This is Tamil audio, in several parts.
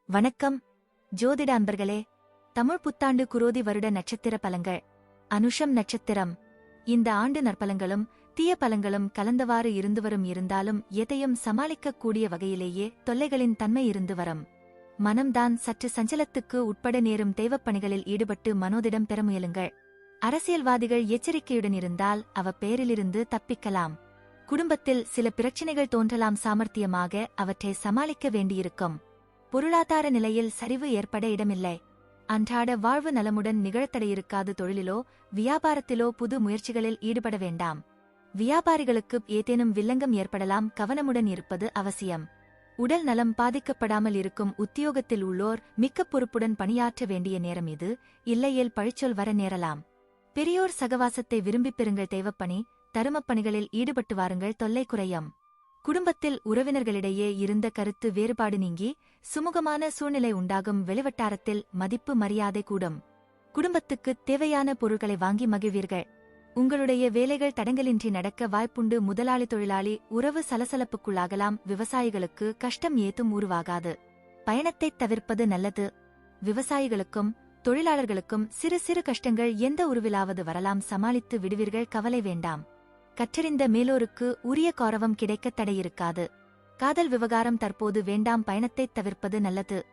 வணக்கம் ஜோதிட அன்பர்களே. தமிழ் புத்தாண்டு குரோதி வருட நட்சத்திர பலங்கள். அனுஷம் நட்சத்திரம். இந்த ஆண்டு நற்பலங்களும் தீய பலங்களும் கலந்தவாறு இருந்துவரும் இருந்தாலும் எதையும் சமாளிக்கக்கூடிய வகையிலேயே தொல்லைகளின் தன்மை இருந்து வரும். மனம்தான் சற்று சஞ்சலத்துக்கு உட்பட நேரும் தெய்வப்பணிகளில் ஈடுபட்டு மனோதிடம் பெற முயலுங்கள். அரசியல்வாதிகள் எச்சரிக்கையுடன் இருந்தால் அவ பேரிலிருந்து தப்பிக்கலாம். குடும்பத்தில் சில பிரச்சினைகள் தோன்றலாம், சாமர்த்தியமாக அவற்றை சமாளிக்க வேண்டியிருக்கும். பொருளாதார நிலையில் சரிவு ஏற்பட இடமில்லை. அன்றாட வாழ்வு நலமுடன் நிகழத்தடையிருக்காது. தொழிலிலோ வியாபாரத்திலோ புது முயற்சிகளில் ஈடுபட வேண்டாம். வியாபாரிகளுக்கு ஏதேனும் வில்லங்கம் ஏற்படலாம், கவனமுடன் இருப்பது அவசியம். உடல் நலம் பாதிக்கப்படாமல் இருக்கும் உத்தியோகத்தில் உள்ளோர் மிக்க பொறுப்புடன் பணியாற்ற வேண்டிய நேரம் இது. இல்லையேல் பழிச்சொல் வர நேரலாம். பெரியோர் சகவாசத்தை விரும்பிப் பெறுங்கள். தெய்வப்பணி தருமப்பணிகளில் ஈடுபட்டு வாருங்கள், தொல்லை குறையும். குடும்பத்தில் உறவினர்களிடையே இருந்த கருத்து வேறுபாடு நீங்கி சுமூகமான சூழ்நிலை உண்டாகும். வெளிவட்டாரத்தில் மதிப்பு மரியாதை கூடும். குடும்பத்துக்கு தேவையான பொருட்களை வாங்கி மகிழ்வீர்கள். உங்களுடைய வேலைகள் தடங்கலின்றி நடக்க வாய்ப்புண்டு. முதலாளி தொழிலாளி உறவு சலசலப்புக்குள்ளாகலாம். விவசாயிகளுக்கு கஷ்டம் ஏதும் உருவாகாது. பயணத்தைத் தவிர்ப்பது நல்லது. விவசாயிகளுக்கும் தொழிலாளர்களுக்கும் சிறு சிறு கஷ்டங்கள் எந்த உருவிலாவது வரலாம், சமாளித்து விடுவீர்கள், கவலை வேண்டாம். கற்றறிந்த மேலோருக்கு உரிய கௌரவம் கிடைக்க தடையிருக்காது. காதல் விவகாரம் தற்போது வேண்டாம், பயணத்தைத் தவிர்ப்பது நல்லது.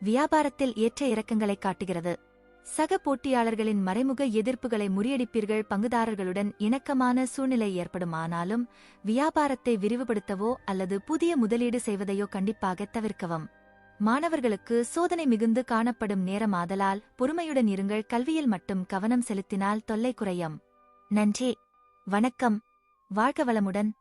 வியாபாரத்தில் ஏற்ற இறக்கங்களை காட்டுகிறது. சக போட்டியாளர்களின் மறைமுக எதிர்ப்புகளை முறியடிப்பீர்கள். பங்குதாரர்களுடன் இணக்கமான சூழ்நிலை ஏற்படும். ஆனாலும் வியாபாரத்தை விரிவுபடுத்தவோ அல்லது புதிய முதலீடு செய்வதையோ கண்டிப்பாக தவிர்க்கவும். மாணவர்களுக்கு சோதனை மிகுந்து காணப்படும் நேரம் ஆதலால் பொறுமையுடன் இருங்கள். கல்வியில் மட்டும் கவனம் செலுத்தினால் தொல்லை குறையும். நன்றி, வணக்கம், வாழ்க வளமுடன்.